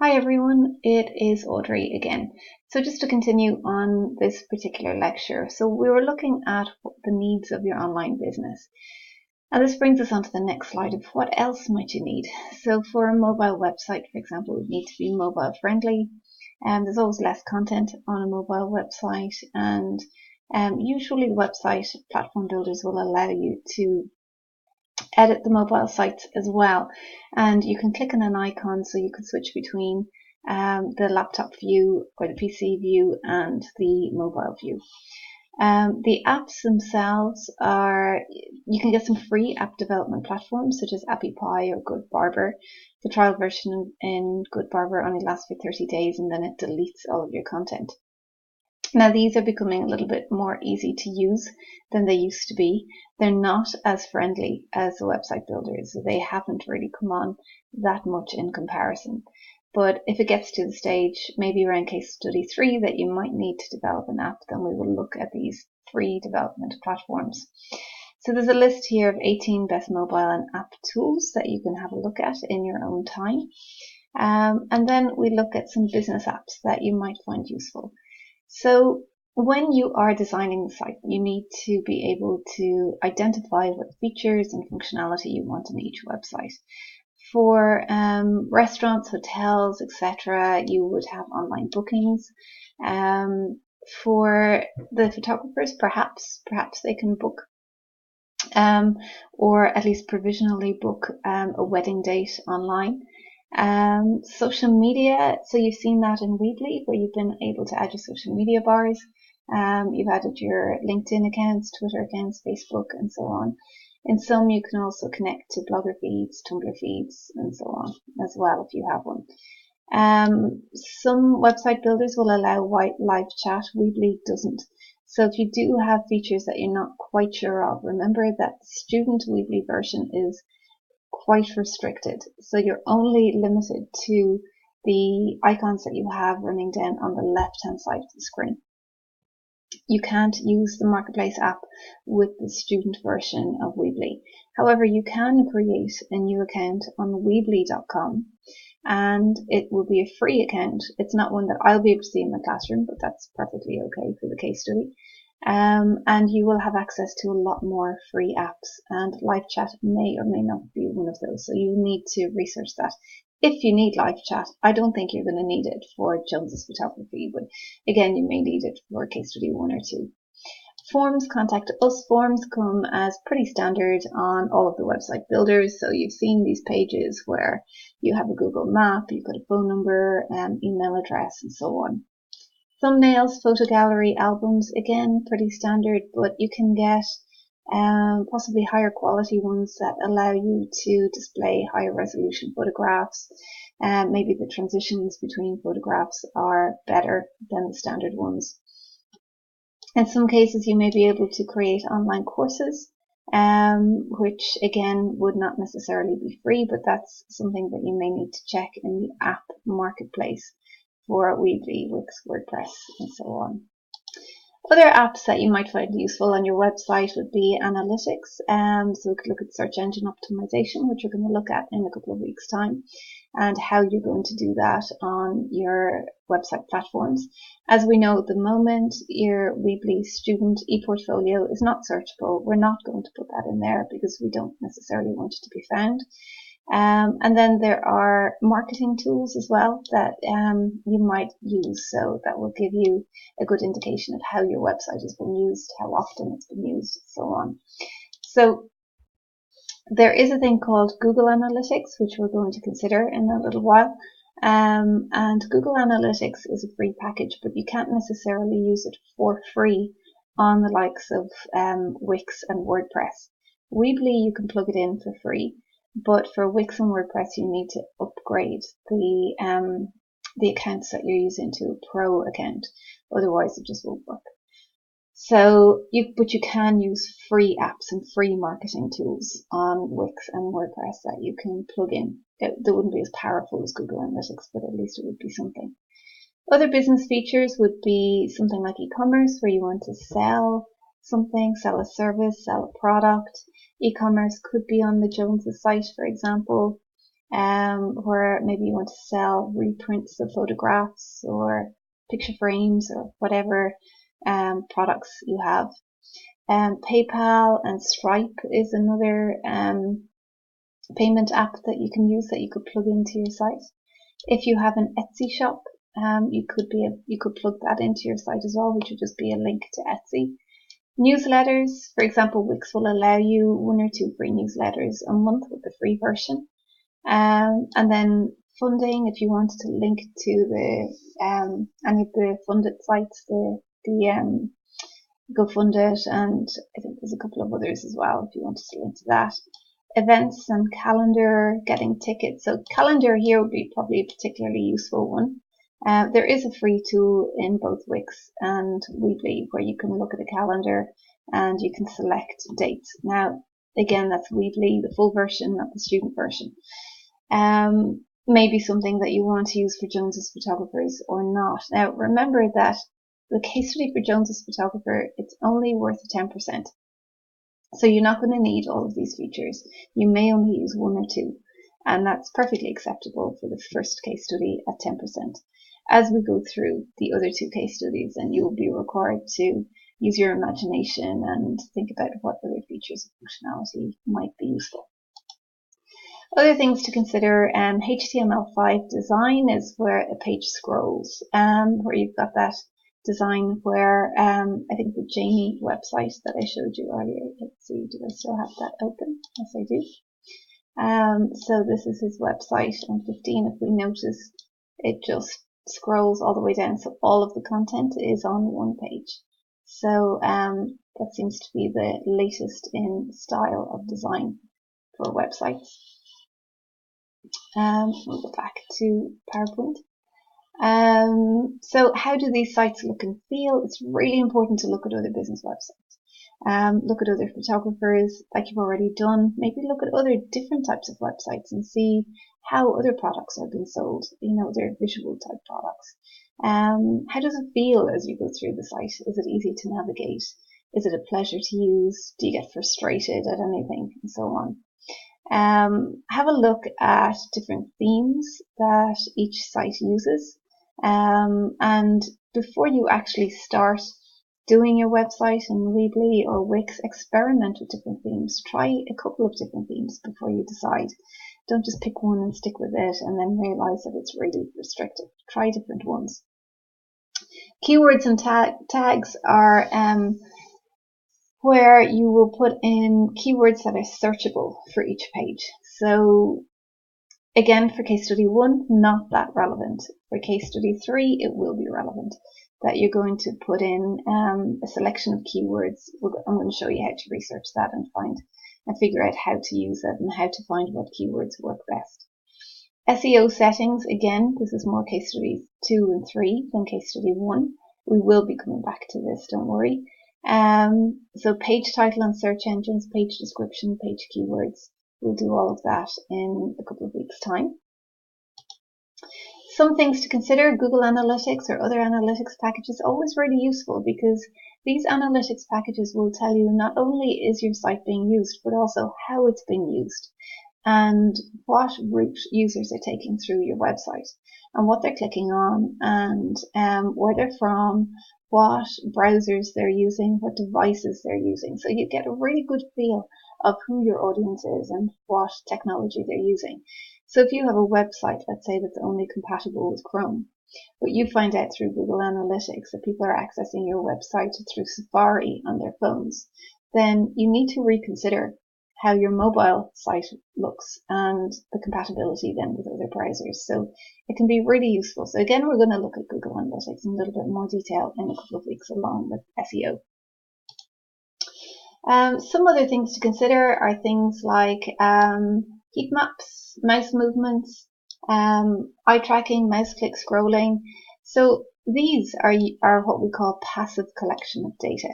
Hi everyone, it is Audrey again. So just to continue on this particular lecture, so we were looking at the needs of your online business. And this brings us on to the next slide of what else might you need. So for a mobile website, for example, it would need to be mobile friendly. And there's always less content on a mobile website, and usually the website platform builders will allow you to edit the mobile sites as well, and you can click on an icon so you can switch between the laptop view or the PC view and the mobile view. The apps themselves you can get some free app development platforms such as AppyPie or Goodbarber. The trial version in Goodbarber only lasts for 30 days and then it deletes all of your content. Now these are becoming a little bit more easy to use than they used to be. They're not as friendly as the website builders, so they haven't really come on that much in comparison. But if it gets to the stage, maybe around case study 3, that you might need to develop an app, then we will look at these free development platforms. So there's a list here of 18 best mobile and app tools that you can have a look at in your own time. And then we look at some business apps that you might find useful. So when you are designing the site, you need to be able to identify what features and functionality you want in each website. For restaurants, hotels, etc., you would have online bookings. For the photographers, perhaps they can book or at least provisionally book a wedding date online. Social media, so you've seen that in Weebly where you've been able to add your social media bars. You've added your LinkedIn accounts, Twitter accounts, Facebook, and so on. In some, you can also connect to Blogger feeds, Tumblr feeds, and so on as well if you have one. Some website builders will allow live chat. Weebly doesn't. So if you do have features that you're not quite sure of, remember that the student Weebly version is quite restricted. So you're only limited to the icons that you have running down on the left-hand side of the screen. You can't use the Marketplace app with the student version of Weebly. However, you can create a new account on Weebly.com and it will be a free account. It's not one that I'll be able to see in my classroom, but that's perfectly okay for the case study. And you will have access to a lot more free apps, and live chat may or may not be one of those. So you need to research that. If you need live chat, I don't think you're going to need it for Jones's Photography, but again, you may need it for case study 1 or 2. Forms, contact us. Forms come as pretty standard on all of the website builders. So you've seen these pages where you have a Google map, you've got a phone number, email address, and so on. Thumbnails, photo gallery, albums, again, pretty standard, but you can get possibly higher quality ones that allow you to display higher resolution photographs. Maybe the transitions between photographs are better than the standard ones. In some cases, you may be able to create online courses, which again would not necessarily be free, but that's something that you may need to check in the app marketplace for Weebly, Wix, WordPress, and so on. Other apps that you might find useful on your website would be analytics. So we could look at search engine optimization, which we're going to look at in a couple of weeks' time, and how you're going to do that on your website platforms. As we know at the moment, your Weebly student ePortfolio is not searchable. We're not going to put that in there because we don't necessarily want it to be found. And then there are marketing tools as well that you might use. So that will give you a good indication of how your website has been used, how often it's been used, and so on. So there is a thing called Google Analytics, which we're going to consider in a little while. And Google Analytics is a free package, but you can't necessarily use it for free on the likes of Wix and WordPress. Weebly, you can plug it in for free. But for Wix and WordPress, you need to upgrade the accounts that you're using to a pro account. Otherwise, it just won't work. But you can use free apps and free marketing tools on Wix and WordPress that you can plug in. They wouldn't be as powerful as Google Analytics, but at least it would be something. Other business features would be something like e-commerce, where you want to sell something, sell a service, sell a product. E-commerce could be on the Joneses site, for example. where maybe you want to sell reprints of photographs or picture frames or whatever products you have. PayPal and Stripe is another payment app that you can use that you could plug into your site. If you have an Etsy shop, you could plug that into your site as well, which would just be a link to Etsy. Newsletters, for example, Wix will allow you 1 or 2 free newsletters a month with the free version. And then funding, if you wanted to link to the any of the funded sites, the GoFundIt, and I think there's a couple of others as well if you wanted to link to that. Events and calendar, getting tickets. So calendar here would be probably a particularly useful one. There is a free tool in both Wix and Weebly where you can look at a calendar and you can select dates. Now, again, that's Weebly, the full version, not the student version. Maybe something that you want to use for Jones's Photographers or not. Now, remember that the case study for Jones's Photographer, it's only worth 10%. So you're not going to need all of these features. You may only use 1 or 2, and that's perfectly acceptable for the first case study at 10%. As we go through the other 2 case studies, then you will be required to use your imagination and think about what other features and functionality might be useful. Other things to consider, HTML5 design is where a page scrolls, where you've got that design where I think the Jamie website that I showed you earlier, let's see, do I still have that open? Yes, I do. So this is his website on 15. If we notice, it just scrolls all the way down, so all of the content is on one page. So that seems to be the latest in style of design for websites. We'll go back to PowerPoint. So how do these sites look and feel? It's really important to look at other business websites. Look at other photographers like you've already done. Maybe look at other different types of websites and see how other products are being sold, their visual type products. How does it feel as you go through the site? Is it easy to navigate? Is it a pleasure to use? Do you get frustrated at anything? And so on. Have a look at different themes that each site uses. And before you actually start doing your website in Weebly or Wix, experiment with different themes. Try a couple of different themes before you decide. Don't just pick one and stick with it and then realize that it's really restrictive. Try different ones. Keywords and tags are where you will put in keywords that are searchable for each page. So again, for case study 1, not that relevant. For case study 3, it will be relevant. That you're going to put in a selection of keywords. I'm going to show you how to research that and figure out how to use it and how to find what keywords work best. SEO settings, again, this is more case studies 2 and 3 than case study 1. We will be coming back to this, don't worry. So page title and search engines, page description, page keywords. We'll do all of that in a couple of weeks' time. Some things to consider: Google Analytics or other analytics packages, always really useful because these analytics packages will tell you not only is your site being used, but also how it's being used and what route users are taking through your website and what they're clicking on and where they're from, what browsers they're using, what devices they're using. So you get a really good feel of who your audience is and what technology they're using. So if you have a website, let's say, that's only compatible with Chrome, but you find out through Google Analytics that people are accessing your website through Safari on their phones, then you need to reconsider how your mobile site looks and the compatibility then with other browsers. So it can be really useful. So again, we're going to look at Google Analytics in a little bit more detail in a couple of weeks along with SEO. Some other things to consider are things like heat maps, mouse movements, eye tracking, mouse click scrolling. So these are what we call passive collection of data.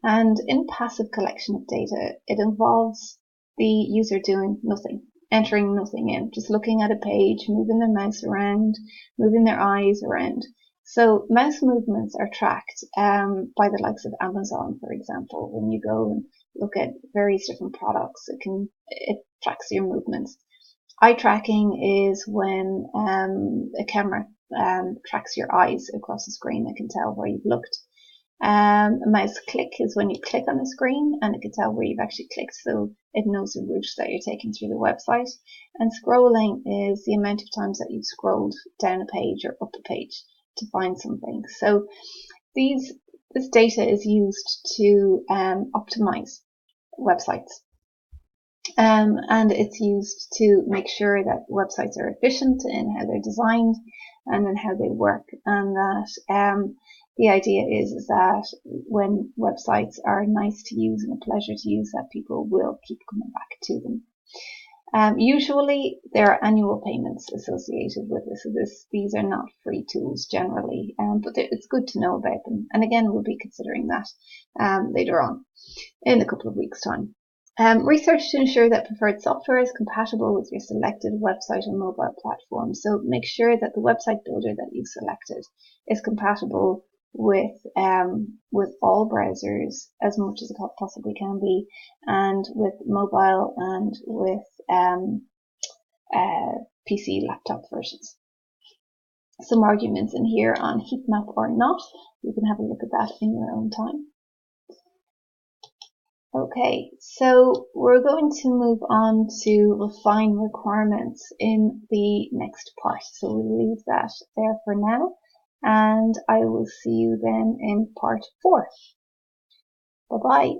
And in passive collection of data, it involves the user doing nothing, entering nothing in, just looking at a page, moving their mouse around, moving their eyes around. So mouse movements are tracked by the likes of Amazon, for example. When you go and look at various different products, it tracks your movements. Eye tracking is when a camera tracks your eyes across the screen. It can tell where you've looked. A mouse click is when you click on the screen and it can tell where you've actually clicked, so it knows the route that you're taking through the website. And scrolling is the amount of times that you've scrolled down a page or up a page to find something. So this data is used to optimize websites. And it's used to make sure that websites are efficient in how they're designed and in how they work, and that the idea is that when websites are nice to use and a pleasure to use, that people will keep coming back to them. Usually there are annual payments associated with this. These are not free tools generally, but it's good to know about them. And again, we'll be considering that later on in a couple of weeks' time. Research to ensure that preferred software is compatible with your selected website and mobile platform. So make sure that the website builder that you've selected is compatible with all browsers as much as it possibly can be, and with mobile and with PC laptop versions. Some arguments in here on heat map or not. You can have a look at that in your own time. Okay, so we're going to move on to refine requirements in the next part. So we'll leave that there for now, and I will see you then in part 4. Bye-bye.